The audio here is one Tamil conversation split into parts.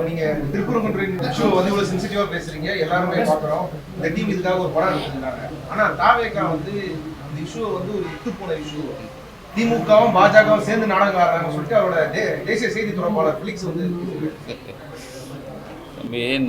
நீங்க திருப்பூரங்குன்றம் ஷோ வந்து இவ்வளவு சென்சிட்டிவா பேசுறீங்க, எல்லாருமே பாக்குறோம். இந்த டீம் இதுக்காக ஒரு படம் எடுத்துருக்காங்க. ஆனா தாவேகா வந்து இந்த இஷ்யூ வந்து ஒரு இட்டு போன இஷ்யூ, திமுகவும் பாஜகவும் சேர்ந்து நாடகம் ஆடுறாங்கன்னு சொல்லிட்டு அவரோட தேசிய செய்தி தொடர்பாளர் பிலிக்ஸ் வந்து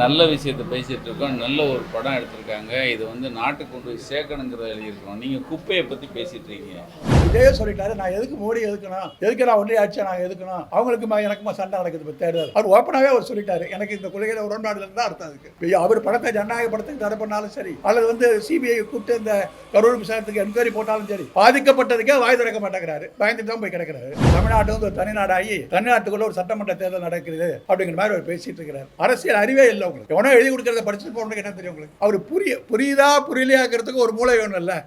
நல்ல விஷயத்தை பேசிகிட்டு இருக்கோம். நல்ல ஒரு படம் எடுத்திருக்காங்க. இது வந்து நாட்டுக்கு கொண்டு போய் சேர்க்கணுங்கிறத எழுதியிருக்கோம். நீங்கள் குப்பையை பற்றி பேசிகிட்டு இருக்கீங்க. இதே சொல்லிட்டாரு, நான் எதுக்கு மோடி எதுக்கணும், எதுக்கு நான் ஒன்றிய ஆட்சியை நான் எதுக்கணும், அவங்களுக்குமா எனக்குமா சண்டை நடக்குது தேர்தல். அவர் ஓப்பனாகவே அவர் சொல்லிட்டாரு, எனக்கு இந்த கொள்கையில உடன்பாடுல தான் அர்த்தம் அதுக்கு. அவர் படத்தை ஜனநாயக படத்துக்கு தடை பண்ணாலும் சரி, அல்லது வந்து சிபிஐ கூப்பிட்டு இந்த கரூர் விசாரத்துக்கு என்கொயரி போட்டாலும் சரி, பாதிக்கப்பட்டதுக்கே வாய் திறக்க மாட்டேங்கிறாரு. பயந்துட்டு தான் போய் கிடக்கிறாரு. தமிழ்நாட்டு வந்து ஒரு தனிநாடாகி தமிழ்நாட்டுக்குள்ள ஒரு சட்டமன்ற தேர்தல் நடக்குது அப்படிங்கிற மாதிரி அவர் பேசிட்டு இருக்கிறார். அரசியல் அறிவே இல்லை உங்களுக்கு. எவனோ எழுதி கொடுக்கறத படிச்சுட்டு போகணும்னு என்ன தெரியும் உங்களுக்கு? அவர் புரியுதா புரியலையாக்கிறதுக்கு ஒரு மூளை வேணும் இல்லை.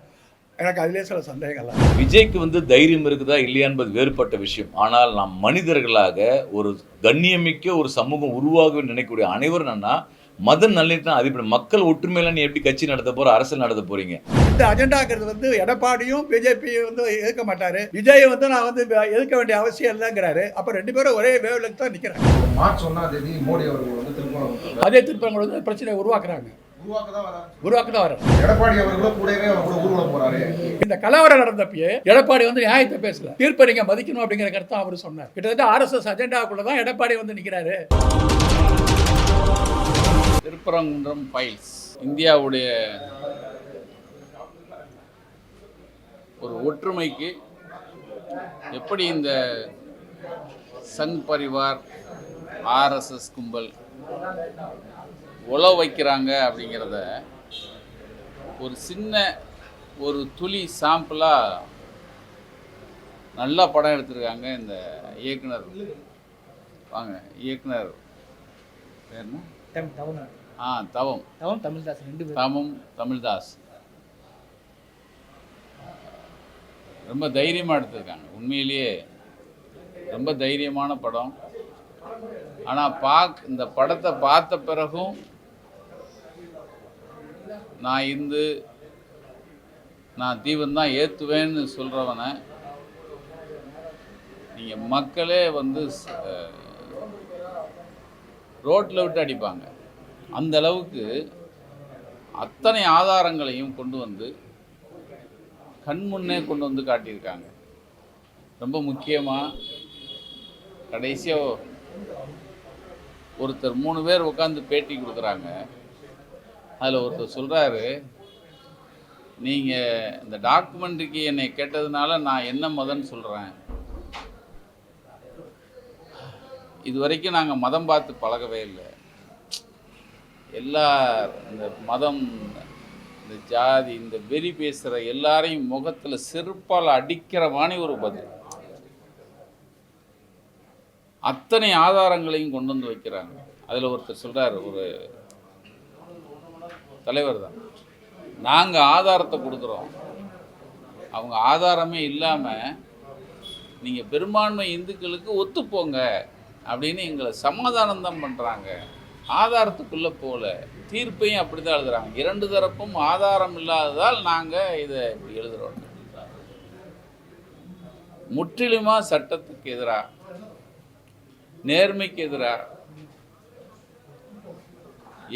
எனக்கு அதிலே சில சந்தேகங்கள். விஜய்க்கு வந்து தைரியம் இருக்குதா இல்லையா என்பது வேறுபட்ட விஷயம். ஆனால் நாம் மனிதர்களாக ஒரு கண்ணியமிக்க ஒரு சமூகம் உருவாக நினைக்கக்கூடிய அனைவரும் என்னன்னா மத நல்லிணக்கம் அதிபர் மக்கள் ஒற்றுமையில நீ எப்படி கட்சி நடத்த போற, அரசியல் நடத்த போறீங்க? இந்த அஜெண்டாங்கிறது வந்து எடப்பாடியும் பிஜேபி வந்து எதிர்க்க மாட்டாரு, விஜய் வந்து நான் வந்து எதிர்க்க வேண்டிய அவசியம் இல்லைங்கிறாரு. அப்ப ரெண்டு பேரும் ஒரே வேவ்ல தான் நிக்கிறாங்க. மார்ச் 1 மோடி அவர்கள் வந்து திருப்பூரம் அதே திருப்பங்கள் வந்து பிரச்சனையை உருவாக்குறாங்க. உருவாக்க தான் வர எடப்பாடி அவர்களும் கூடவே ஊர்வலம் போறாரு. இந்த கலவரம் நடந்தப்பயே எடப்பாடி வந்து நியாயத்தை பேசல, தீர்ப்பை நீங்க மதிக்கணும் அப்படிங்கிற கருத்தை அவர் சொன்னார். கிட்டத்தட்ட RSS அஜெண்டாக்குள்ளதான் எடப்பாடி வந்து நிக்கிறாரு. திருப்பரங்குன்றம் ஃபைல்ஸ் இந்தியாவுடைய ஒரு ஒற்றுமைக்கு எப்படி இந்த சங் பரிவார் RSS கும்பல் உழவு வைக்கிறாங்க அப்படிங்கிறத ஒரு சின்ன ஒரு துளி சாம்பிளாக நல்லா படம் எடுத்திருக்காங்க இந்த இயக்குனர். வாங்க, இயக்குனர் பேர் என்ன? தவம் தமிழ்தாஸ். ரொம்ப தைரியமாக எடுத்திருக்காங்க. உண்மையிலேயே ரொம்ப தைரியமான படம். ஆனால் இந்த படத்தை பார்த்த பிறகும் நான் தீவன் தான் ஏற்றுவேன்னு சொல்கிறவனை நீங்கள் மக்களே வந்து ரோட்டில் விட்டு அடிப்பாங்க. அந்த அளவுக்கு அத்தனை ஆதாரங்களையும் கொண்டு வந்து கண்முன்னே கொண்டு வந்து காட்டியிருக்காங்க. ரொம்ப முக்கியமாக கடைசியாக ஒருத்தர் 3 பேர் உட்காந்து பேட்டி கொடுக்குறாங்க. அதில் ஒருத்தர் சொல்கிறாரு, நீங்கள் இந்த டாக்குமெண்ட்ரிக்கு என்னை கேட்டதுனால நான் என்ன மதம்னு சொல்கிறேன். இது வரைக்கும் நாங்கள் மதம் பார்த்து பழகவே இல்லை. இந்த மதம், இந்த ஜாதி, இந்த வெறி பேசுகிற எல்லாரையும் முகத்தில் செருப்பால் அடிக்கிற மாதிரி ஒரு பதில். அத்தனை ஆதாரங்களையும் கொண்டு வந்து வைக்கிறாங்க. அதில் ஒருத்தர் சொல்கிறார், ஒரு தலைவர் தான், நாங்கள் ஆதாரத்தை கொடுக்குறோம், அவங்க ஆதாரமே இல்லாமல் நீங்கள் பெரும்பான்மை இந்துக்களுக்கு ஒத்துப்போங்க அப்படின்னு எங்களை சமாதானம் தான் பண்ணுறாங்க. ஆதாரத்துக்குள்ளே போகல. தீர்ப்பையும் அப்படி தான் எழுதுகிறாங்க. 2 தரப்பும் ஆதாரம் இல்லாததால் நாங்கள் இதை இப்படி எழுதுகிறோம். முற்றிலுமாக சட்டத்துக்கு எதிராக, நேர்மைக்கு எதிராக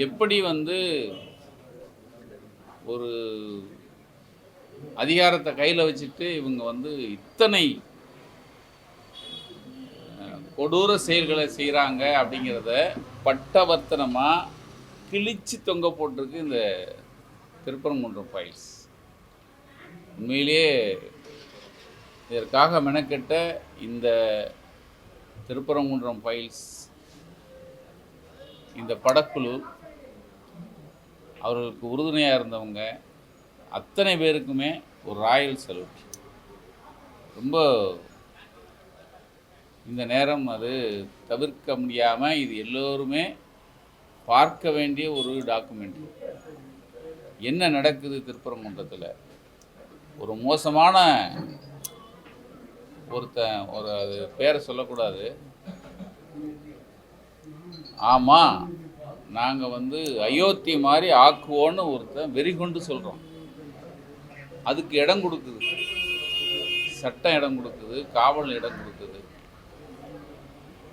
எப்படி வந்து ஒரு அதிகாரத்தை கையில் வச்சுட்டு இவங்க வந்து இத்தனை கொடூர செயல்களை செய்கிறாங்க அப்படிங்கிறத பட்டவர்த்தனமாக கிழிச்சு தொங்க போட்டிருக்கு இந்த திருப்பரங்குன்றம் ஃபைல்ஸ். உண்மையிலேயே இதற்காக மெனக்கெட்ட இந்த திருப்பரங்குன்றம் ஃபைல்ஸ் இந்த படக்குழு, அவர்களுக்கு உறுதுணையாக இருந்தவங்க அத்தனை பேருக்குமே ஒரு ராயல் சல்யூட். ரொம்ப இந்த நேரம் அது தவிர்க்க முடியாமல் இது எல்லோருமே பார்க்க வேண்டிய ஒரு டாக்குமெண்ட்ரி. என்ன நடக்குது திருப்பரங்குன்றத்தில்? ஒரு மோசமான ஒரு அது பேரை சொல்லக்கூடாது, ஆமாம் நாங்கள் வந்து அயோத்தி மாதிரி ஆக்குவோன்னு ஒருத்தன் வெறி கொண்டு சொல்கிறோம். அதுக்கு இடம் கொடுக்குது சட்டம், இடம் கொடுக்குது காவல், இடம் கொடுக்குது.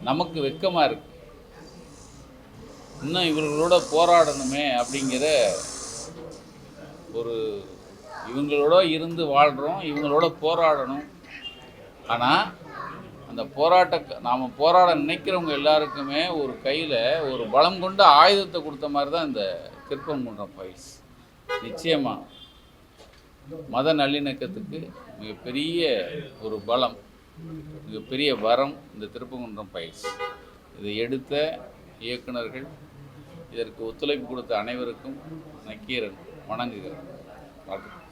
நமக்கு வெட்கமாக இருக்குது. இன்னும் இவர்களோட போராடணுமே அப்படிங்கிற ஒரு இவங்களோட இருந்து வாழ்கிறோம், இவங்களோட போராடணும். ஆனால் அந்த நாம் போராட நினைக்கிறவங்க எல்லாருக்குமே ஒரு கையில் ஒரு பலம் கொண்ட ஆயுதத்தை கொடுத்த மாதிரி தான் இந்த திருப்பரங்குன்றம் ஃபைல்ஸ். நிச்சயமாக மத நல்லிணக்கத்துக்கு மிகப்பெரிய ஒரு பலம், மிகப்பெரிய வரம் இந்த திருப்பரங்குன்றம் ஃபைல்ஸ். இதை எடுத்த இயக்குனர்கள், இதற்கு ஒத்துழைப்பு கொடுத்த அனைவருக்கும் நக்கீரன் வணங்குகிறேன்.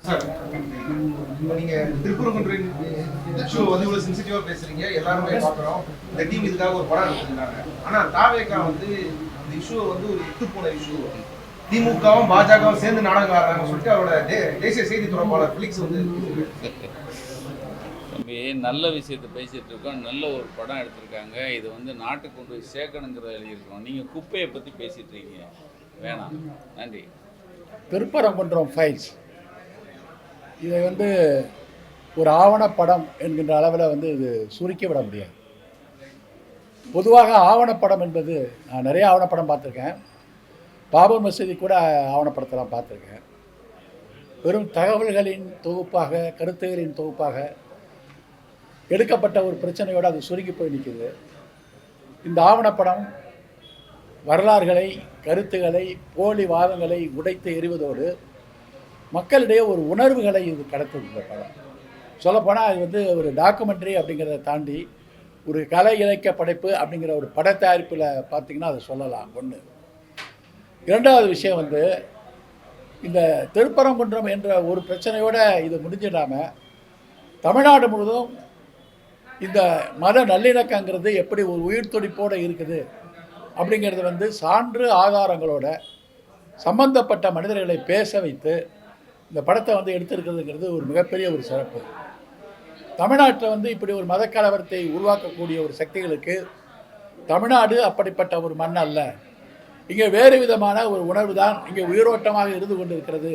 சார், இப்போ நீங்க திருப்பரங்குன்றம் இஷ்யூ வந்து இவ்வளவு சென்சிட்டிவா பேசுறீங்க, எல்லாருமே பார்க்குறோம். இந்த டீம் இதுக்காக ஒரு படம் எடுத்துருந்தாங்க. ஆனா தாவேகா வந்து இந்த இஷ்யூவை வந்து ஒரு இட்டு போன இஷ்யூ, திமுகவும் பாஜகவும் சேர்ந்து நாடகம் ஆடுறாங்கன்னு சொல்லிட்டு அவரோட தேசிய செய்தி தொடர்பாளர் பிலிக்ஸ் வந்து தம்பி நல்ல விஷயத்தை பேசிகிட்டு இருக்கோம். நல்ல ஒரு படம் எடுத்திருக்காங்க. இது வந்து நாட்டுக்கு கொண்டு போய் சேர்க்கணுங்கிறத எழுதியிருக்கோம். நீங்கள் குப்பையை பற்றி பேசிகிட்டு இருக்கீங்க, வேணாம். நன்றி. திருப்பரங்குன்றம் ஃபைல்ஸ் இதை வந்து ஒரு ஆவணப்படம் என்கின்ற அளவில் வந்து இது சுருக்கி விட முடியாது. பொதுவாக ஆவணப்படம் என்பது, நான் நிறைய ஆவணப்படம் பார்த்துருக்கேன், பாபர் மசூதி கூட ஆவணப்படத்தெல்லாம் பார்த்துருக்கேன். வெறும் தகவல்களின் தொகுப்பாக, கருத்துகளின் தொகுப்பாக எடுக்கப்பட்ட ஒரு பிரச்சனையோடு அது சுருங்கி போய் நிற்குது. இந்த ஆவணப்படம் வரலாறுகளை, கருத்துக்களை, போலி வாதங்களை உடைத்து எறிவதோடு மக்களிடையே ஒரு உணர்வுகளை இது கடத்துது. இந்த படம் சொல்லப்போனால் இது வந்து ஒரு டாக்குமெண்ட்ரி அப்படிங்கிறத தாண்டி ஒரு கலை இலக்கிய படைப்பு அப்படிங்கிற ஒரு பட தயாரிப்பில் பார்த்திங்கன்னா அதை சொல்லலாம். ஒன்று. இரண்டாவது விஷயம் வந்து இந்த திருப்பரங்குன்றம் என்ற ஒரு பிரச்சனையோடு இது முடிஞ்சிடாமல் தமிழ்நாடு முழுவதும் இந்த மத நல்லிணக்கங்கிறது எப்படி ஒரு உயிர் துடிப்போடு இருக்குது அப்படிங்கிறது வந்து சான்று ஆதாரங்களோட சம்பந்தப்பட்ட மனிதர்களை பேச வைத்து இந்த படத்தை வந்து எடுத்திருக்கிறதுங்கிறது ஒரு மிகப்பெரிய ஒரு சிறப்பு. தமிழ்நாட்டில் வந்து இப்படி ஒரு மத கலவரத்தை உருவாக்கக்கூடிய ஒரு சக்திகளுக்கு தமிழ்நாடு அப்படிப்பட்ட ஒரு மண் அல்ல. இங்கே வேறு விதமான ஒரு உணர்வு தான் இங்கே உயிரோட்டமாக இருந்து கொண்டிருக்கிறது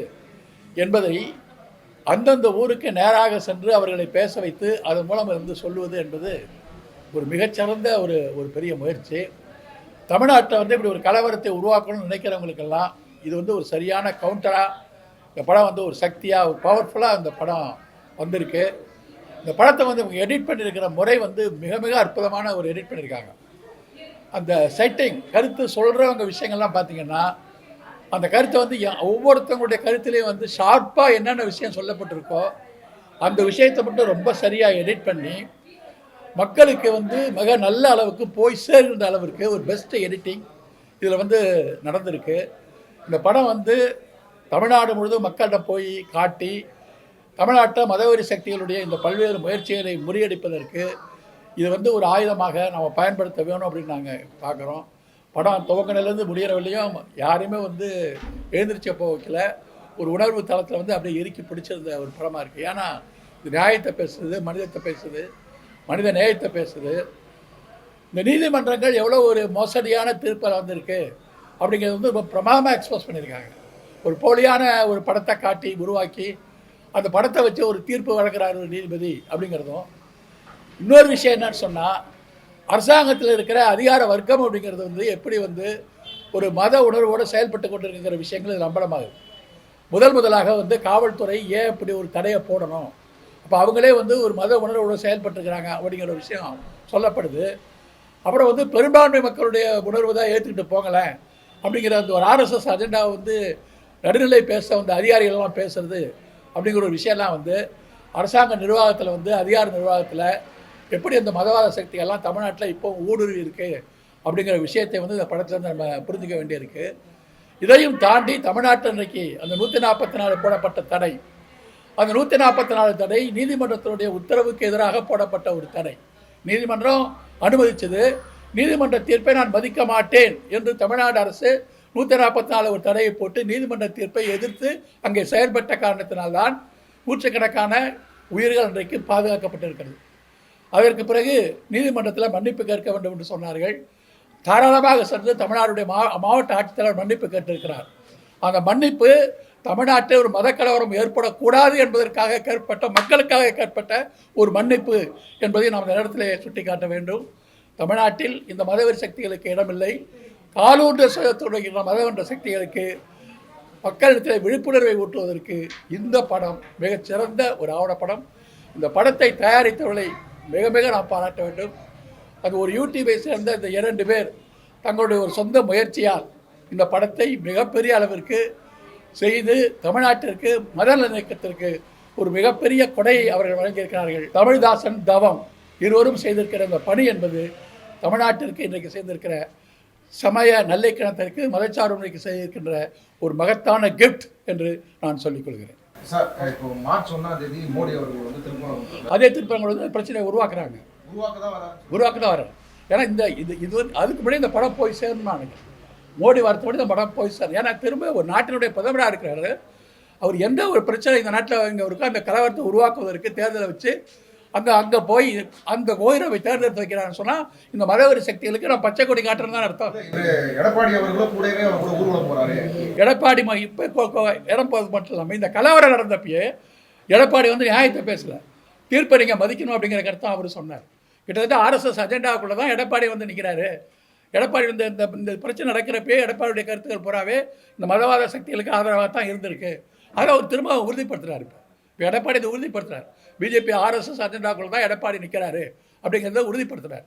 என்பதை அந்தந்த ஊருக்கு நேராக சென்று அவர்களை பேச வைத்து அதன் மூலம் இருந்து சொல்லுவது என்பது ஒரு மிகச்சிறந்த ஒரு பெரிய முயற்சி. தமிழ்நாட்டில் வந்து இப்படி ஒரு கலவரத்தை உருவாக்கணும்னு நினைக்கிறவங்களுக்கெல்லாம் இது வந்து ஒரு சரியான கவுண்டராக இந்த படம் வந்து ஒரு சக்தியாக, ஒரு பவர்ஃபுல்லாக இந்த படம் வந்திருக்கு. இந்த படத்தை வந்து இவங்க எடிட் பண்ணியிருக்கிற முறை வந்து மிக மிக அற்புதமான ஒரு எடிட் பண்ணியிருக்காங்க. அந்த செட்டிங், கருத்து சொல்கிறவங்க விஷயங்கள்லாம் பார்த்திங்கன்னா அந்த கருத்தை வந்து ஒவ்வொருத்தவங்களுடைய கருத்துலேயும் வந்து ஷார்ப்பாக என்னென்ன விஷயம் சொல்லப்பட்டிருக்கோ அந்த விஷயத்தை மட்டும் ரொம்ப சரியாக எடிட் பண்ணி மக்களுக்கு வந்து மிக நல்ல அளவுக்கு போய் சேர்கின்ற அளவிற்கு ஒரு பெஸ்ட் எடிட்டிங் இதில் வந்து நடந்திருக்கு. இந்த படம் வந்து தமிழ்நாடு முழுவதும் மக்கள்கிட்ட போய் காட்டி தமிழ்நாட்டை மதவெறி சக்திகளுடைய இந்த பல்வேறு முயற்சிகளை முறியடிப்பதற்கு இது வந்து ஒரு ஆயுதமாக நம்ம பயன்படுத்த வேணும் அப்படின்னு நாங்கள் பார்க்குறோம். படம் துவக்கினிலேருந்து முடிகிற வரையும் யாரையுமே வந்து எழுந்திரிச்ச போக்கல ஒரு உணர்வு தளத்தில் வந்து அப்படியே இறுக்கி பிடிச்சிருந்த ஒரு படமாக இருக்குது. ஏன்னா இது நியாயத்தை பேசுது, மனிதத்தை பேசுது, மனித நேயத்தை பேசுது. இந்த நீதிமன்றங்கள் எவ்வளோ ஒரு மோசடியான தீர்ப்பை வந்திருக்கு அப்படிங்கிறது வந்து ரொம்ப பிரமாதமாக எக்ஸ்போஸ் பண்ணியிருக்காங்க. ஒரு போலியான ஒரு படத்தை காட்டி உருவாக்கி அந்த படத்தை வச்சு ஒரு தீர்ப்பு வழங்குறார் ஒரு நீதிபதி அப்படிங்கிறதும். இன்னொரு விஷயம் என்னன்னு சொன்னால், அரசாங்கத்தில் இருக்கிற அதிகார வர்க்கம் அப்படிங்கிறது வந்து எப்படி வந்து ஒரு மத உணர்வோடு செயல்பட்டு கொண்டிருக்கிற விஷயங்கள் இது நம்பலமாகுது. முதலாக வந்து காவல்துறை ஏன் இப்படி ஒரு தடையை போடணும், அப்போ அவங்களே வந்து ஒரு மத உணர்வோடு செயல்பட்டுருக்கிறாங்க அப்படிங்கிற ஒரு விஷயம் சொல்லப்படுது. அப்புறம் வந்து பெரும்பான்மை மக்களுடைய உணர்வு தான் ஏற்றுக்கிட்டு போகலை அப்படிங்கிற அந்த ஒரு ஆர்எஸ்எஸ் அஜெண்டாவை வந்து நடுநிலை பேச வந்து அதிகாரிகளெல்லாம் பேசுறது அப்படிங்கிற ஒரு விஷயம்லாம் வந்து அரசாங்க நிர்வாகத்தில் வந்து அதிகார நிர்வாகத்தில் எப்படி அந்த மதவாத சக்திகள்லாம் தமிழ்நாட்டில் இப்போ ஊடுருவி இருக்குது அப்படிங்கிற விஷயத்தை வந்து இந்த படத்தில் நம்ம புரிஞ்சிக்க வேண்டியிருக்கு. இதையும் தாண்டி தமிழ்நாட்டில் இன்றைக்கி அந்த 144 போடப்பட்ட தடை, அந்த 144 தடை நீதிமன்றத்தினுடைய உத்தரவுக்கு எதிராக போடப்பட்ட ஒரு தடை. நீதிமன்றம் அனுமதித்தது, நீதிமன்ற தீர்ப்பை நான் மதிக்க மாட்டேன் என்று தமிழ்நாடு அரசு 144 ஒரு தடையை போட்டு நீதிமன்ற தீர்ப்பை எதிர்த்து அங்கே செயல்பட்ட காரணத்தினால்தான் நூற்றுக்கணக்கான உயிர்கள் இன்றைக்கு பாதுகாக்கப்பட்டிருக்கிறது. அதற்கு பிறகு நீதிமன்றத்தில் மன்னிப்பு கேட்க வேண்டும் என்று சொன்னார்கள். தாராளமாக சென்று தமிழ்நாடுடைய மாவட்ட ஆட்சித்தலைவர் மன்னிப்பு கேட்டிருக்கிறார். அந்த மன்னிப்பு தமிழ்நாட்டில் ஒரு மதக்கலவரம் ஏற்படக்கூடாது என்பதற்காக கேட்பட்ட, மக்களுக்காக கேட்பட்ட ஒரு மன்னிப்பு என்பதை நாம் இந்த இடத்துல சுட்டிக்காட்ட வேண்டும். தமிழ்நாட்டில் இந்த மதவெறி சக்திகளுக்கு இடமில்லை. காலூன்ற சுயத்துடைய மதவென்ற சக்திகளுக்கு மக்களிடத்தில் விழிப்புணர்வை ஊட்டுவதற்கு இந்த படம் மிகச்சிறந்த ஒரு ஆவணப்படம். இந்த படத்தை தயாரித்தவர்களை மிக மிக நாம் பாராட்ட வேண்டும். அது ஒரு யூடியூபை சேர்ந்த இந்த 2 பேர் தங்களுடைய ஒரு சொந்த முயற்சியால் இந்த படத்தை மிகப்பெரிய அளவிற்கு செய்து தமிழ்நாட்டிற்கு மத நல்லிணக்கத்திற்கு ஒரு மிகப்பெரிய கொடையை அவர்கள் வழங்கியிருக்கிறார்கள். தமிழ்தாசன், தவம் இருவரும் செய்திருக்கிற இந்த பணி என்பது தமிழ்நாட்டிற்கு இன்றைக்கு செய்திருக்கிற சமய நல்லிணக்கத்திற்கு மதச்சார்பின்மைக்கு செய்திருக்கின்ற ஒரு மகத்தான கிஃப்ட் என்று நான் சொல்லிக் கொள்கிறேன். சார், இப்போ மார்ச் 1ஆம் தேதி மோடி அவர்கள் வந்து திருப்பரங்குன்றம் அதே திருப்பரங்குன்றம் பிரச்சனையை உருவாக்குறாங்க, உருவாக்க தான் வராங்க. ஏன்னா இது வந்து அதுக்கு முன்னாடி இந்த படம் போய் சேரணும். மோடி வரத்தோடு இந்த படம் போய் சேரும். ஏன்னா திரும்ப ஒரு நாட்டினுடைய பிரதமராக இருக்கிறாரு. அவர் எந்த ஒரு பிரச்சனை இந்த நாட்டில் இங்கே இருக்கோ அந்த கலவரத்தை உருவாக்குவதற்கு தேர்தலை வச்சு அங்கே போய் அந்த கோயிலை தேர்ந்தெடுத்து வைக்கிறான்னு சொன்னால் இந்த மதவெறி சக்திகளுக்கு நான் பச்சை கொடி காட்டுறேன்னு தான் அர்த்தம். எடப்பாடி அவர்களும் கூடவே ஊர்வலம் போறாரு. எடப்பாடி இப்போ இடம் போது மட்டும் இல்லாமல் இந்த கலவரம் நடந்தப்பயே எடப்பாடி வந்து நியாயத்தை பேசல, தீர்ப்பை நீங்கள் மதிக்கணும் அப்படிங்கிற கருத்தை அவர் சொன்னார். கிட்டத்தட்ட ஆர்எஸ்எஸ் அஜெண்டாவுக்குள்ளே தான் எடப்பாடி வந்து நிற்கிறாரு. எடப்பாடி வந்து இந்த பிரச்சனை நடக்கிறப்பே எடப்பாடியுடைய கருத்துக்கள் பூராவே இந்த மதவாத சக்திகளுக்கு ஆதரவாக தான் இருந்திருக்கு. அதை அவர் திரும்ப உறுதிப்படுத்துகிறார். இப்போ எடப்பாடி இதை உறுதிப்படுத்துகிறார். பிஜேபி ஆர்எஸ்எஸ் அஜெண்டாக்குள்ள தான் எடப்பாடி நிற்கிறாரு அப்படிங்கிறத உறுதிப்படுத்துகிறார்.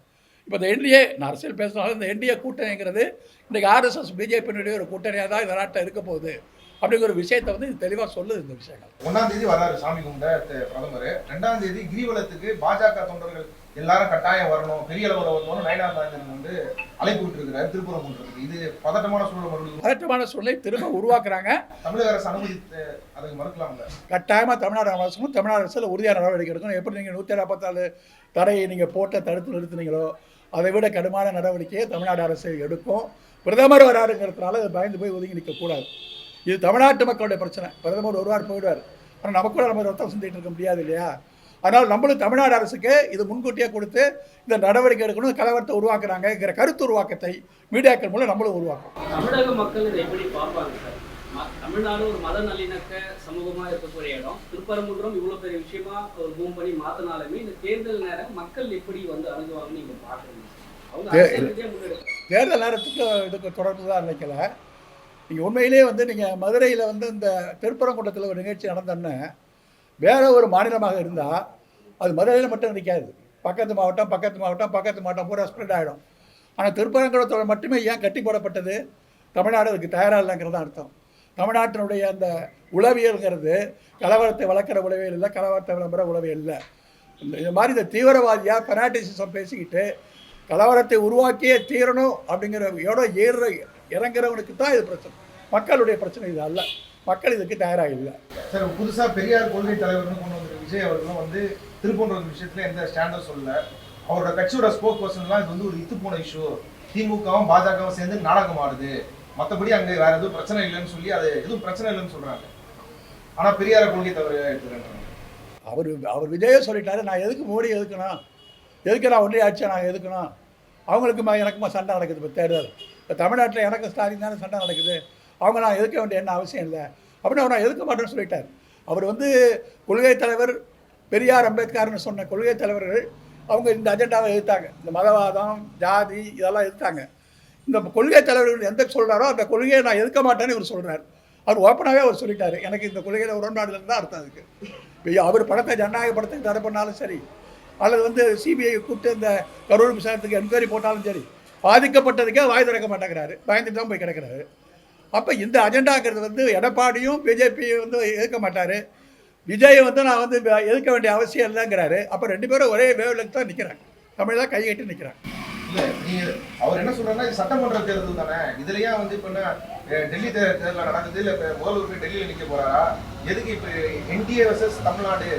இப்போ இந்த என்டிஏ, நான் அரசியல் பேசினாலும் இந்த என்டிஏ கூட்டணிங்கிறது இன்றைக்கி ஆர்எஸ்எஸ் பிஜேபியினுடைய ஒரு கூட்டணியாக தான் இந்த நாட்டில் இருக்க போகுது அப்படிங்கிற ஒரு விஷயத்தை வந்து இது தெளிவாக சொல்லுது. இந்த விஷயங்கள் 1ஆம் தேதி வராரு சாமி கும்பிட பிரதமர். 2ஆம் தேதி கிரிவலத்துக்கு பாஜக தொண்டர்கள் எல்லாரும் கட்டாயம் வரணும், பெரிய அளவில் வரணும்னு நயனார் வந்து அழைப்பு விட்டுருக்கிறார் திருப்பரங்குன்றத்துக்கு. இது பதட்டமான சூழல், மறுபடியும் பதட்டமான சூழலை திரும்ப உருவாக்குறாங்க. தமிழக அரசு அனுமதித்து அதுக்கு மறுக்கலாம்ல? கட்டாயமாக தமிழ்நாடு அரசும் தமிழ்நாடு அரசில் உறுதியான நடவடிக்கை எடுக்கணும். எப்படி நீங்கள் 144 தடையை நீங்கள் போட்ட தடுத்து நிறுத்தினீங்களோ அதை விட கடுமையான நடவடிக்கையை தமிழ்நாடு அரசு எடுக்கும். பிரதமர் வராருங்கிறதுனால அதை பயந்து போய் ஒதுங்கி நிற்கக்கூடாது. இது தமிழ்நாட்டு மக்களுடைய பிரச்சனை. பிரதமர் வருவார் போயிடுவார், ஆனால் நமக்குள்ள நம்ம ரத்தம் சிந்திட்டு இருக்க முடியாது இல்லையா? அதனால் நம்மளும் தமிழ்நாடு அரசுக்கு இது முன்கூட்டியே கொடுத்து இந்த நடவடிக்கை எடுக்கணும். கலவரத்தை உருவாக்குறாங்கிற கருத்து உருவாக்கத்தை மீடியாக்கள் மூலம் நம்மளும் உருவாக்கும். தமிழக மக்கள் இதை எப்படி பார்ப்பாங்க சார்? தமிழ்நாடு ஒரு மத நல்லிணக்க சமூகமாக இருக்கக்கூடிய இடம். திருப்பரங்குன்றம் இவ்வளோ பெரிய விஷயமா ஒரு பூம் பண்ணி மாற்றினாலுமே இந்த தேர்தல் நேரம் மக்கள் எப்படி வந்து அணுகுவாங்கன்னு நீங்கள் பார்க்குறீங்க? தேர்தல் நேரத்துக்கு இதுக்கு தொடர்பு தான் நினைக்கல. நீங்கள் உண்மையிலே வந்து நீங்கள் மதுரையில் வந்து இந்த திருப்பரங்குன்றத்தில் ஒரு நிகழ்ச்சி நடந்தோன்னே வேறு ஒரு மாநிலமாக இருந்தால் அது மதுரையில் மட்டும் நிற்காது, பக்கத்து மாவட்டம் பூரா ஸ்ப்ரெட் ஆகிடும். ஆனால் திருப்பரங்குன்றத்தோட மட்டுமே ஏன் கட்டி போடப்பட்டது? தமிழ்நாடு அதுக்கு தயாராக இல்லைங்கிறது அர்த்தம். தமிழ்நாட்டினுடைய அந்த உளவியல்ங்கிறது கலவரத்தை வளர்க்குற உளவியல் இல்லை, கலவரத்தை விளம்பர உளவியல் இல்லை. இந்த மாதிரி இந்த தீவிரவாதியாக பெனாட்டிசிசம் பேசிக்கிட்டு கலவரத்தை உருவாக்கியே தீரணும் அப்படிங்கிற இறங்குறவனுக்கு தான் இது பிரச்சனை. மக்களுடைய பிரச்சனை இது அல்ல. மக்கள் இதுக்கு தயாராக இல்லை. சார், புதுசாக பெரியார் கொள்கை தலைவர்னு கொண்டு வந்திருக்க விஜய் அவர்களும் வந்து திருப்பரங்குன்றம் விஷயத்தில் எந்த ஸ்டாண்டும் சொல்லல. அவரோட கட்சியோட ஸ்போக் பர்சன்லாம் இது வந்து ஒரு இத்து போன இஷ்யூ, திமுகவும் பாஜகவும் சேர்ந்து நாடகம் ஆடுது, மற்றபடி அங்கே வேற எதுவும் பிரச்சனை இல்லைன்னு சொல்லி அது எதுவும் பிரச்சனை இல்லைன்னு சொல்றாங்க. ஆனால் பெரியார் கொள்கை தவிர எடுத்துக்கிறாங்க. அவர் விஜயே சொல்லிட்டாரு, நான் எதுக்கு மோடி எதுக்கணும், எதுக்கு நான் ஒன்றிய ஆட்சியை நான் எதுக்கணும், அவங்களுக்குமா எனக்குமா சண்டை நடக்குது. இப்போ தேர்தல் இப்போ தமிழ்நாட்டில் எனக்கு ஸ்டாலின் தானே சண்டை நடக்குது, அவங்க நான் எதுக்க வேண்டிய என்ன அவசியம் இல்லை அப்படின்னு அவர் நான் எதுக்க மாட்டேன்னு சொல்லிட்டார். அவர் வந்து கொள்கை தலைவர் பெரியார் அம்பேத்கர்னு சொன்ன கொள்கை தலைவர்கள் அவங்க இந்த அஜெண்டாவை எதிர்த்தாங்க. இந்த மதவாதம், ஜாதி இதெல்லாம் எதிர்த்தாங்க. இந்த கொள்கை தலைவர்கள் எந்த சொல்கிறாரோ அந்த கொள்கையை நான் எதிர்க்க மாட்டேன்னு இவர் சொல்கிறார். அவர் ஓப்பனாகவே அவர் சொல்லிட்டார், எனக்கு இந்த கொள்கையில் உடன்பாடுகள் தான் அர்த்தம் அதுக்கு. இப்போ அவர் படத்தை ஜனநாயக படத்துக்கு தடை பண்ணாலும் சரி, அல்லது வந்து சிபிஐ கூப்பிட்டு இந்த கரூர் விசாரத்துக்கு என்கொயரி போட்டாலும் சரி, பாதிக்கப்பட்டதுக்கே வாய் திறக்க மாட்டேங்கிறாரு, பயந்துட்டு தான் போய் கிடக்கிறாரு. அப்போ இந்த அஜெண்டாங்கிறது வந்து எடப்பாடியும் பிஜேபியும் வந்து எதிர்க்க மாட்டார், விஜய் வந்து நான் வந்து எதிர்க்க வேண்டிய அவசியம் இல்லைங்கிறாரு. அப்போ 2 பேரும் ஒரே வேவ்லெங்த் தான் நிற்கிறாங்க, தமிழ் தான் கைகட்டி நிற்கிறாங்க. இல்லை, நீங்கள் அவர் என்ன சொல்கிறாருன்னா இது சட்டமன்ற தேர்தல் தானே, இதுலையா வந்து இப்போ என்ன டெல்லி தேர்தலில் நடக்குது, இல்லை இப்போ முதல்வர் டெல்லியில் நிற்க போகிறாரா, எதுக்கு இப்போ NDA versus Tamil Nadu,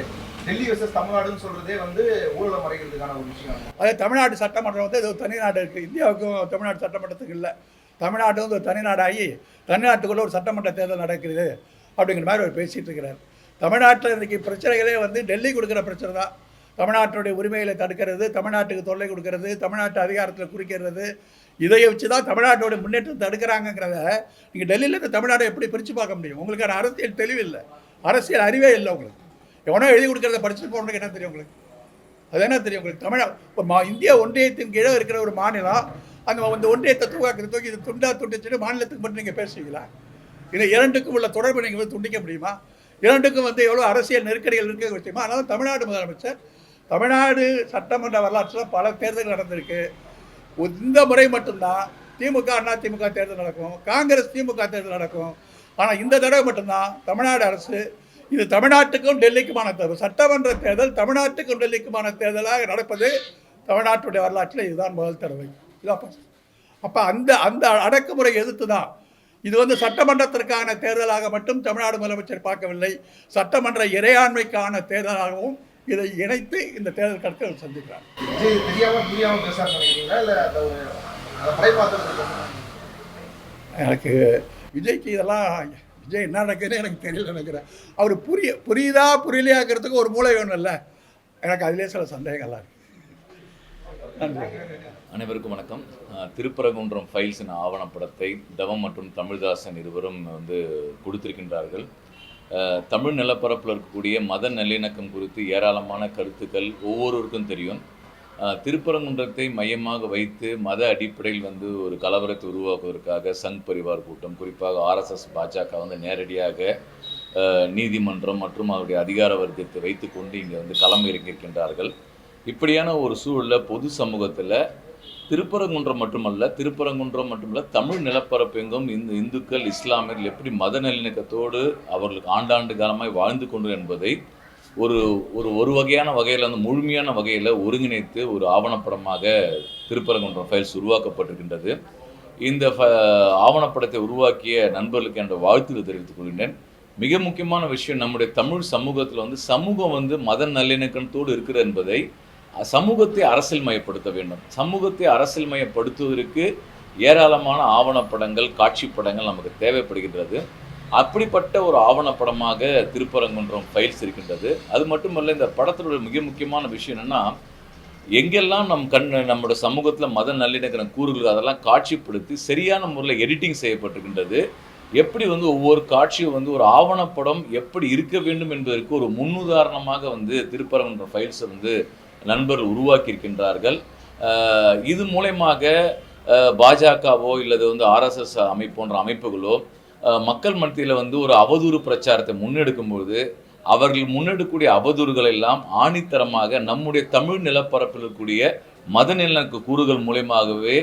Delhi versus தமிழ்நாடுன்னு சொல்கிறதே வந்து ஊழலை மறைக்கிறதுக்கான ஒரு விஷயம். அதே தமிழ்நாடு சட்டமன்றம் வந்து இது ஒரு தனிநாடு இருக்குது, இந்தியாவுக்கும் தமிழ்நாடு சட்டமன்றத்துக்கு இல்லை. தமிழ்நாடு வந்து ஒரு தனிநாடாகி தமிழ்நாட்டுக்குள்ளே ஒரு சட்டமன்ற தேர்தல் நடக்குது அப்படிங்கிற மாதிரி அவர் பேசிகிட்டு இருக்கிறார். தமிழ்நாட்டில் இன்றைக்கி பிரச்சனைகளே வந்து டெல்லி கொடுக்குற பிரச்சனை தான். தமிழ்நாட்டுடைய உரிமைகளை தடுக்கிறது, தமிழ்நாட்டுக்கு தொல்லை கொடுக்கறது, தமிழ்நாட்டு அதிகாரத்தில் குறிக்கிறது, இதை வச்சு தான் தமிழ்நாட்டோட முன்னேற்றம் தடுக்கிறாங்கிறத நீங்கள் டெல்லியிலேருந்து தமிழ்நாட்டை எப்படி பிரித்து பார்க்க முடியும்? உங்களுக்கான அரசியல் தெளிவு இல்லை, அரசியல் அறிவே இல்லை உங்களுக்கு. எவனோ எழுதி கொடுக்குறத படிச்சுட்டு போகிறவங்களுக்கு என்ன தெரியும் உங்களுக்கு? அது என்ன தெரியும் உங்களுக்கு? இந்திய ஒன்றியத்தின் கீழே இருக்கிற ஒரு மாநிலம் அங்கே வந்து ஒன்றியத்தை தூக்கி இது துண்டிச்சுட்டு மாநிலத்துக்கு மட்டும் நீங்கள் பேசுவீங்களா? இது இரண்டுக்கும் உள்ள தொடர்பு நீங்கள் வந்து துண்டிக்க முடியுமா? இரண்டுக்கும் வந்து எவ்வளோ அரசியல் நெருக்கடிகள் இருக்க விஷயமா? அதனால் தமிழ்நாடு முதலமைச்சர் தமிழ்நாடு சட்டமன்ற வரலாற்றில் பல தேர்தல் நடந்திருக்கு. இந்த முறை மட்டும்தான் திமுக அதிமுக தேர்தல் நடக்கும், காங்கிரஸ் திமுக தேர்தல் நடக்கும். ஆனால் இந்த தடவை மட்டும்தான் தமிழ்நாடு அரசு இது தமிழ்நாட்டுக்கும் டெல்லிக்குமான தேர்தல், சட்டமன்ற தேர்தல் தமிழ்நாட்டுக்கும் டெல்லிக்குமான தேர்தலாக நடப்பது தமிழ்நாட்டுடைய வரலாற்றில் இதுதான் முதல் தடவை. இதான் அப்போ அந்த அடக்குமுறை எதிர்த்து தான் இது வந்து சட்டமன்றத்திற்கான தேர்தலாக மட்டும் தமிழ்நாடு முதலமைச்சர் பார்க்கவில்லை, சட்டமன்ற இறையாண்மைக்கான தேர்தலாகவும் இதை இணைத்து இந்த தேர்தல் கருத்து சந்திக்கிறார். எனக்கு விஜய்க்கு இதெல்லாம் விஜய் என்ன நடக்குதுன்னு எனக்கு தெரியல நினைக்கிறேன். அவர் புரியலையாக்கிறதுக்கு ஒரு மூளை வேணும் இல்லை, எனக்கு அதிலே சில சந்தேகங்கள்லாம் இருக்கு. நன்றி. அனைவருக்கும் வணக்கம். திருப்பரங்குன்றம் ஃபைல்ஸின் ஆவணப்படத்தை தவம் மற்றும் தமிழ்தாசன் இருவரும் கொடுத்திருக்கின்றார்கள். தமிழ் நிலப்பரப்பில் இருக்கக்கூடிய மத நல்லிணக்கம் குறித்து ஏராளமான கருத்துக்கள் ஒவ்வொருவருக்கும் தெரியும். திருப்பரங்குன்றத்தை மையமாக வைத்து மத அடிப்படையில் ஒரு கலவரத்தை உருவாக்குவதற்காக சங் பரிவார் கூட்டம், குறிப்பாக RSS பாஜக நேரடியாக நீதிமன்றம் மற்றும் அவருடைய அதிகார வர்க்கத்தை வைத்து கொண்டு இங்கே களம் இறங்கியிருக்கின்றார்கள். இப்படியான ஒரு சூழலில் பொது சமூகத்தில் திருப்பரங்குன்றம் மட்டுமல்ல தமிழ் நிலப்பரப்பெங்கும் இந்த இந்துக்கள் இஸ்லாமியர்கள் எப்படி மத நல்லிணக்கத்தோடு அவர்களுக்கு ஆண்டாண்டு காலமாய் வாழ்ந்து கொண்டு என்பதை ஒரு வகையான வகையில் முழுமையான வகையில் ஒருங்கிணைத்து ஒரு ஆவணப்படமாக திருப்பரங்குன்றம் ஃபைல்ஸ் உருவாக்கப்பட்டிருக்கின்றது. இந்த ஆவணப்படத்தை உருவாக்கிய நண்பர்களுக்கு என்ற வாழ்த்துக்களை தெரிவித்துக் கொள்கின்றேன். மிக முக்கியமான விஷயம், நம்முடைய தமிழ் சமூகத்தில் சமூகம் மத நல்லிணக்கத்தோடு இருக்கிறது என்பதை சமூகத்தை அரசியல் மயப்படுத்த வேண்டும். சமூகத்தை அரசியல் மயப்படுத்துவதற்கு ஏராளமான ஆவணப்படங்கள், காட்சி படங்கள் நமக்கு தேவைப்படுகின்றது. அப்படிப்பட்ட ஒரு ஆவணப்படமாக திருப்பரங்குன்றம் ஃபைல்ஸ் இருக்கின்றது. அது மட்டுமல்ல, இந்த படத்தினுடைய மிக முக்கியமான விஷயம் என்னென்னா, எங்கெல்லாம் நம்மளோட சமூகத்தில் மத நல்லிணக்கிற கூறுகள் அதெல்லாம் காட்சிப்படுத்தி சரியான முறையில் எடிட்டிங் செய்யப்பட்டிருக்கின்றது. எப்படி ஒவ்வொரு காட்சியும் ஒரு ஆவணப்படம் எப்படி இருக்க வேண்டும் என்பதற்கு ஒரு முன்னுதாரணமாக திருப்பரங்குன்றம் ஃபைல்ஸை நண்பர்கள் உருவாக்கியிருக்கின்றார்கள். இது மூலமாக பாஜகவோ இல்லது RSS போன்ற அமைப்புகளோ மக்கள் மத்தியில் ஒரு அவதூறு பிரச்சாரத்தை முன்னெடுக்கும்போது அவர்கள் முன்னெடுக்கக்கூடிய அவதூறுகள் எல்லாம் ஆணித்தரமாக நம்முடைய தமிழ் நிலப்பரப்பில் இருக்கக்கூடிய மத நிலநடுக்க கூறுகள் மூலமாகவே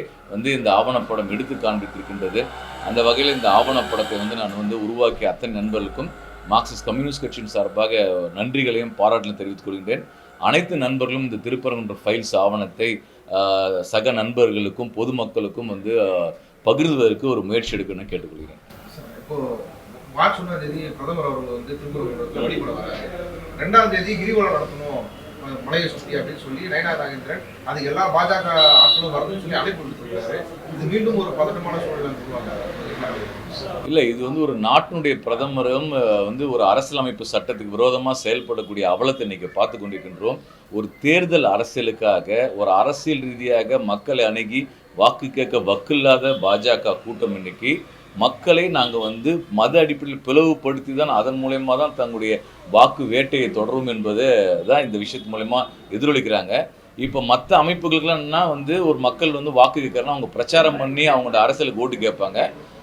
இந்த ஆவணப்படம் எடுத்து காண்பித்திருக்கின்றது. அந்த வகையில் இந்த ஆவணப்படத்தை நான் உருவாக்கிய அத்தனை நண்பர்களுக்கும் மார்க்சிஸ்ட் கம்யூனிஸ்ட் கட்சியின் சார்பாக நன்றிகளையும் பாராட்டலையும் தெரிவித்துக் கொள்கின்றேன். அனைத்து நண்பர்களும் இந்த திருப்பரங்குன்றம் ஃபைல்ஸ் ஆவணத்தை சக நண்பர்களுக்கும் பொதுமக்களுக்கும் பகிர்வதற்கு ஒரு முயற்சி எடுக்கணும்னு கேட்டுக்கொள்கிறேன். இப்போ மார்ச் 1ஆம் தேதி பிரதமர் அவர்கள் திருப்பரங்குன்றத்தில் வழிபட வராங்க. 2ஆம் தேதி கிரிவலம் நடத்தணும் மலையை சுற்றி அப்படின்னு சொல்லி நயனா நாகேந்திரன் அது எல்லா பாஜக ஆட்களும் வரணும்னு சொல்லி அழைப்பு கொடுத்துருக்காரு. இது மீண்டும் ஒரு பதட்டமான சூழலை இல்லை, இது ஒரு நாட்டினுடைய பிரதமரும் ஒரு அரசியலமைப்பு சட்டத்துக்கு விரோதமாக செயல்படக்கூடிய அவலத்தை இன்னைக்கு பார்த்து கொண்டிருக்கின்றோம். ஒரு தேர்தல் அரசியலுக்காக ஒரு அரசியல் ரீதியாக மக்களை அணுகி வாக்கு கேட்க வக்கில்லாத பாஜக கூட்டம் இன்னைக்கு மக்களை நாங்கள் மத அடிப்படையில் பிளவுபடுத்தி தான் அதன் மூலயமா தான் தங்களுடைய வாக்கு வேட்டையை தொடரும் என்பது தான் இந்த விஷயத்து மூலயமா எதிரொலிக்கிறாங்க. இப்போ மற்ற அமைப்புகளுக்கெல்லாம் என்னன்னா ஒரு மக்கள் வாக்கு கேட்கறதுனா அவங்க பிரச்சாரம் பண்ணி அவங்களோட அரசியலுக்கு ஓட்டு கேட்பாங்க.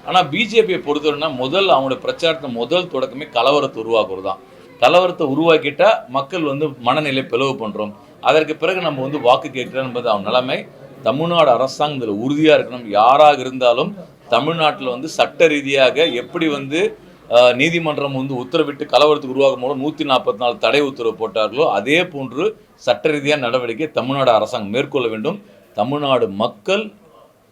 ஆனால் பிஜேபியை பொறுத்தவரைனா அவங்களோட பிரச்சாரத்தை முதல் தொடக்கமே கலவரத்தை உருவாக்குறது தான். கலவரத்தை உருவாக்கிட்டா மக்கள் மனநிலை பிளவு பண்ணுறோம். அதற்கு பிறகு நம்ம வாக்கு கேட்கிறோம் என்பது அவன் நிலைமை. தமிழ்நாடு அரசாங்கம் இதில் உறுதியாக இருக்கணும். யாராக இருந்தாலும் தமிழ்நாட்டில் சட்ட ரீதியாக எப்படி நீதிமன்றம் உத்தரவிட்டு கலவரத்துக்கு உருவாக்கும் போது 144 தடை உத்தரவு போட்டார்களோ அதே போன்று சட்ட ரீதியான நடவடிக்கை தமிழ்நாடு அரசாங்கம் மேற்கொள்ள வேண்டும். தமிழ்நாடு மக்கள்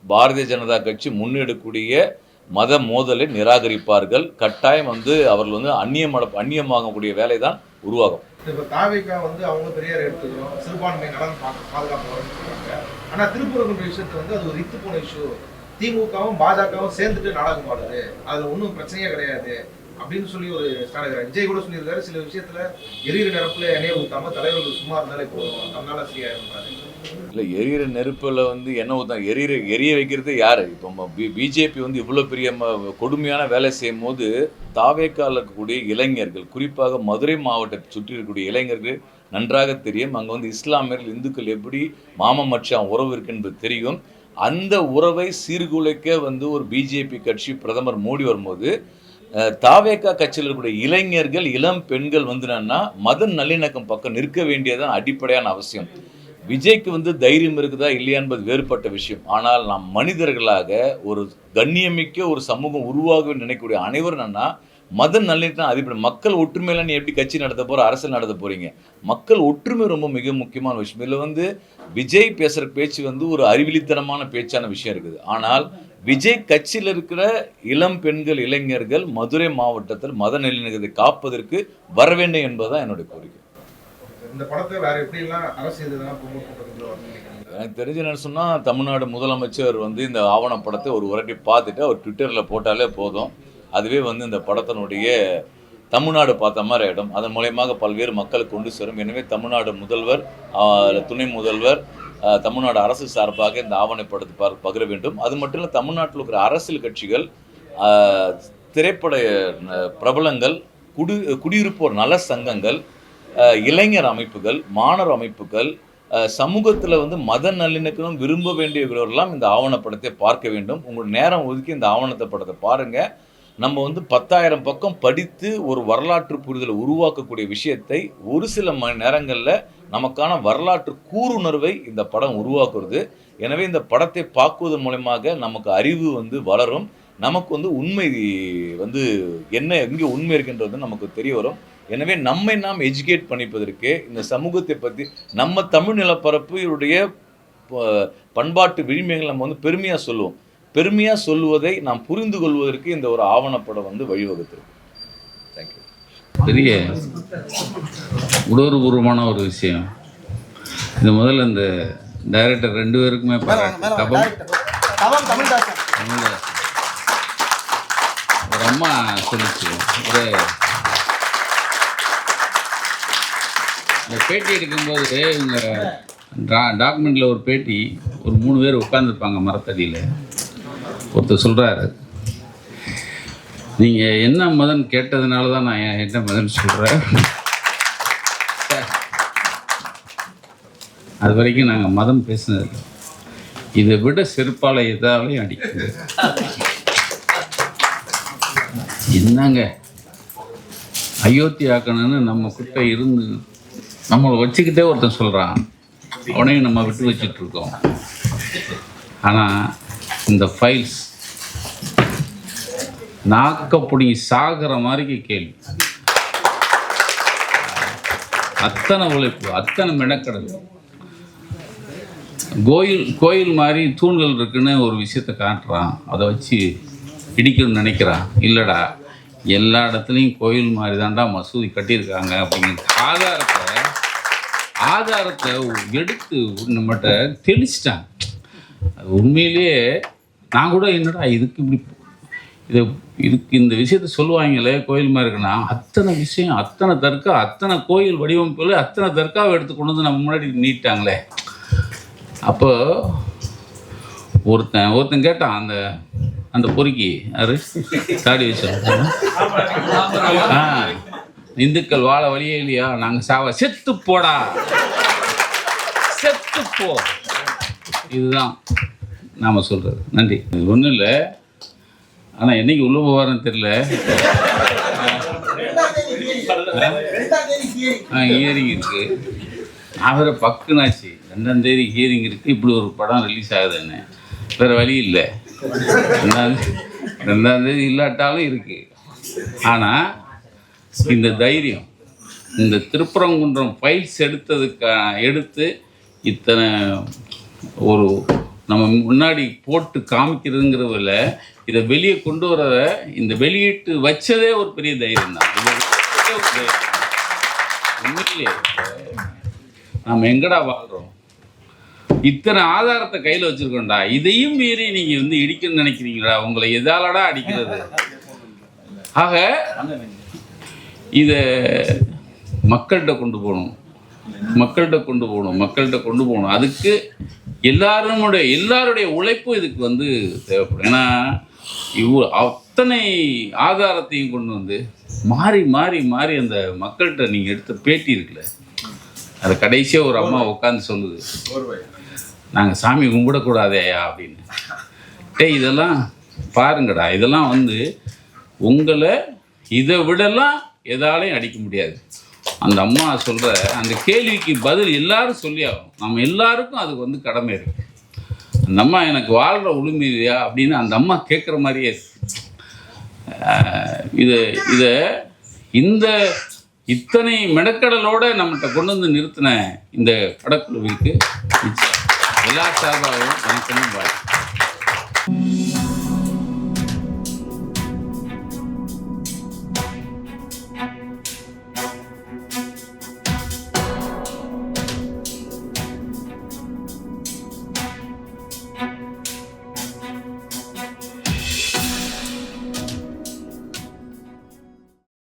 பாரதிய ஜனதா கட்சி முன்னெடுக்கக்கூடிய மத மோதலை நிராகரிப்பார்கள். கட்டாயம் அவர்கள் அந்நியமாகக்கூடிய வேலை தான் உருவாகும். இப்போ தாவேகா அவங்க பெரியார் எடுத்துக்கிறோம், சிறுபான்மை நலன் பாதுகாப்பு வரும்னு சொல்றாங்க. ஆனால் திருப்பரங்குன்ற விஷயத்தை அது ஒரு இத்து போன இஷ்யூ, திமுகவும் பாஜகவும் சேர்ந்துட்டு நாடகம் ஆடுது, அதுல ஒன்றும் பிரச்சனையே கிடையாது அப்படின்னு சொல்லி ஒரு ஸ்டாண்ட். விஜய் கூட சொல்லியிருக்காரு, சில விஷயத்துல எரியிற நெருப்புல எண்ணெயை ஊத்தாம தலைவர்கள் சும்மா இருந்தாலே போதும், அதனால சரியாயிருந்தாரு. இல்லை, எரியிற நெருப்பில் எண்ணெய் ஊற்ற எரிய வைக்கிறது யார்? இப்போ பிஜேபி இவ்வளோ பெரிய கொடுமையான வேலை செய்யும் போது தாவேக்கால இருக்கக்கூடிய இளைஞர்கள், குறிப்பாக மதுரை மாவட்டத்தை சுற்றி இருக்கக்கூடிய இளைஞர்கள் நன்றாக தெரியும். அங்கே இஸ்லாமியர்கள் இந்துக்கள் எப்படி மாமன் மச்சான் உறவு இருக்கு என்பது தெரியும். அந்த உறவை சீர்குலைக்க வந்து ஒரு பிஜேபி கட்சி பிரதமர் மோடி வரும்போது தாவேகா கட்சியில் இருக்கக்கூடிய இளைஞர்கள் இளம் பெண்கள் வந்து என்னன்னா மத நல்லிணக்கம் பக்கம் நிற்க வேண்டியதான் அடிப்படையான அவசியம். விஜய்க்கு வந்து தைரியம் இருக்குதா இல்லையா என்பது வேறுபட்ட விஷயம். ஆனால் நாம் மனிதர்களாக ஒரு கண்ணியமிக்க ஒரு சமூகம் உருவாக நினைக்கக்கூடிய அனைவரும் என்னன்னா மத நல்லிணக்கம் அடிப்படை. மக்கள் ஒற்றுமையில நீ எப்படி கட்சி நடத்த போற, அரசியல் நடத்த போறீங்க? மக்கள் ஒற்றுமை ரொம்ப மிக முக்கியமான விஷயம். இதில் வந்து விஜய் பேசுகிற பேச்சு வந்து ஒரு அறிவிலித்தனமான பேச்சான விஷயம் இருக்குது. ஆனால் விஜய் கட்சியில் இருக்கிற இளம் பெண்கள் இளைஞர்கள் மதுரை மாவட்டத்தில் மத நல்லிணக்கத்தை காப்பதற்கு வர வேண்டும் என்பதுதான் என்னுடைய கோரிக்கை. இந்த படத்தை வேற எப்படிலாம் அரசியல் ப்ரொமோட் பண்றதுல எனக்கு தெரிஞ்ச என்ன சொன்னால், தமிழ்நாடு முதலமைச்சர் வந்து இந்த ஆவணப்படத்தை ஒரு வாட்டி பார்த்துட்டு அவர் ட்விட்டரில் போட்டாலே போதும். அதுவே வந்து இந்த படத்தினுடைய தமிழ்நாடு பார்த்த மாதிரி ஆகிடும். அதன் மூலயமாக பல்வேறு மக்களுக்கு கொண்டு சேரும். எனவே தமிழ்நாடு முதல்வர், துணை முதல்வர், தமிழ்நாடு அரசு சார்பாக இந்த ஆவணப்படத்தை பகிர வேண்டும். அது மட்டும் இல்லை, தமிழ்நாட்டில் இருக்கிற அரசியல் கட்சிகள், திரைப்பட பிரபலங்கள், குடியிருப்போர் நல சங்கங்கள், இளைஞர் அமைப்புகள், மாணவர் அமைப்புகள், சமூகத்தில் வந்து மத நல்லிணக்கம் விரும்ப வேண்டியவர்களெல்லாம் இந்த ஆவணப்படத்தை பார்க்க வேண்டும். உங்கள் நேரம் ஒதுக்கி இந்த படத்தை பாருங்கள். நம்ம வந்து 10,000 பக்கம் படித்து ஒரு வரலாற்று புரிதலை உருவாக்கக்கூடிய விஷயத்தை ஒரு சில மணி நேரங்களில் நமக்கான வரலாற்று கூருணர்வை இந்த படம் உருவாக்குறது. எனவே இந்த படத்தை பார்க்குவதன் மூலமாக நமக்கு அறிவு வந்து வளரும். நமக்கு வந்து உண்மை வந்து என்ன, எங்கே உண்மை இருக்கின்றது நமக்கு தெரிய வரும். எனவே நம்மை நாம் எஜுகேட் பண்ணிப்பதற்கு இந்த சமூகத்தை பற்றி நம்ம தமிழ் நிலப்பரப்புடைய பண்பாட்டு விழுமியங்கள் நம்ம வந்து பெருமையாக சொல்லுவோம். பெருமையாக சொல்லுவதை நாம் புரிந்து கொள்வதற்கு இந்த ஒரு ஆவணப்படம் வந்து வழிவகுத்திருக்கு. தேங்க்யூ. பெரிய உணர்வுபூர்வமான ஒரு விஷயம் இது. முதல்ல இந்த டைரக்டர் 2 பேருக்குமே ஒரு அம்மா சொல்லிச்சு, ஒரு இந்த பேட்டி எடுக்கும்போது இவங்க டாக்குமெண்ட்டில் ஒரு பேட்டி, ஒரு 3 பேர் உட்காந்துருப்பாங்க மரத்தடியில். ஒருத்தர் சொல்கிறாரு, நீங்கள் என்ன மதன் கேட்டதுனால தான் நான் என்ன மதன் சொல்கிறேன். அது வரைக்கும் நாங்கள் மதம் பேசினது இதை விட செருப்பால் எதாலையும் அடிக்குது. என்னங்க அயோத்தி ஆக்கணும்னு நம்ம கிட்ட இருந்து நம்மளை வச்சுக்கிட்டே ஒருத்தன் சொல்கிறான், அவனையும் நம்ம விட்டு வச்சுட்ருக்கோம். ஆனால் இந்த ஃபைல்ஸ் நாக்கப்படி சாகிற மாதிரி கேள்வி, அத்தனை உழைப்பு, அத்தனை மெனக்கடல். கோயில் மாதிரி தூண்கள் இருக்குன்னு ஒரு விஷயத்தை காட்டுறான், அதை வச்சு இடிக்கணும்னு நினைக்கிறான். இல்லைடா, எல்லா இடத்துலையும் கோயில் மாதிரி தான்டா மசூதி கட்டியிருக்காங்க அப்படிங்கிற ஆதாரத்தை எடுத்து நம்மகிட்ட தெளிச்சிட்டாங்க. அது உண்மையிலேயே நான் கூட என்னடா இதுக்கு இப்படி இதுக்கு இந்த விஷயத்த சொல்லுவாங்களே கோயில் மாதிரி இருக்குன்னா, அத்தனை விஷயம், அத்தனை தர்கா, அத்தனை கோயில் வடிவமைப்புகள், அத்தனை தர்காவை எடுத்து கொண்டு வந்து நம்ம முன்னாடி நீட்டாங்களே. அப்போ ஒருத்தன் கேட்டான், அந்த பொறுக்கி யாரு தாடி வச்சோம், இந்துக்கள் வாழ வழியே இல்லையா, நாங்கள் சாவ, செத்து போடா, செத்து போ. இதுதான் நாம் சொல்கிறது. நன்றி. இது ஒன்றும் இல்லை, ஆனால் என்னைக்கு உள்ள போவாருன்னு தெரியல. ஹியரிங் இருக்குது, அவரை பக்குனாச்சு. 2ஆம் தேதி ஹியரிங் இருக்குது. இப்படி ஒரு படம் ரிலீஸ் ஆகுதுன்னு வேறு வழி இல்லை. 2ஆம் தேதி இல்லாட்டாலும் இருக்குது. ஆனால் இந்த தைரியம், இந்த திருப்பரங்குன்றம் ஃபைல்ஸ் எடுத்து இத்தனை ஒரு நம்ம முன்னாடி போட்டு காமிக்கிறதுங்கிறதில்ல, இதை வெளியே கொண்டு வரத, இந்த வெளியிட்டு வச்சதே ஒரு பெரிய தைரியம் தான். உண்மையிலே நாம் எங்கடா வாழ்கிறோம்? இத்தனை ஆதாரத்தை கையில் வச்சுருக்கோண்டா, இதையும் மீறி நீங்கள் வந்து இடிக்கணும்னு நினைக்கிறீங்களா? உங்களை எதாலடா அடிக்கிறது? ஆக இதை மக்கள்கிட்ட கொண்டு போகணும். அதுக்கு எல்லாருடைய உழைப்பும் இதுக்கு வந்து தேவைப்படும். ஏன்னா அத்தனை ஆதாரத்தையும் கொண்டு வந்து மாறி அந்த மக்கள்கிட்ட நீங்கள் எடுத்த பேட்டி இருக்குல்ல, அது கடைசியாக ஒரு அம்மா உட்காந்து சொல்லுது, நாங்கள் சாமி கும்பிடக்கூடாதேயா அப்படின்னு. டேய் இதெல்லாம் பாருங்கடா, இதெல்லாம் வந்து உங்களை இதை விடலாம் எதாலையும் அடிக்க முடியாது. அந்த அம்மா சொல்கிற அந்த கேள்விக்கு பதில் எல்லாரும் சொல்லி ஆகும். நம்ம எல்லாருக்கும் அதுக்கு வந்து கடமை இருக்குது. அந்த அம்மா எனக்கு வாழ்கிற உரிமை இல்லையா அப்படின்னு அந்த அம்மா கேட்குற மாதிரியே இதை இந்த இத்தனை மெனக்கடலோடு நம்மகிட்ட கொண்டு வந்து நிறுத்தின இந்த படக்குழுவிற்கு எல்லா சார்பாகவும் வணக்கமும் வாழ்த்து.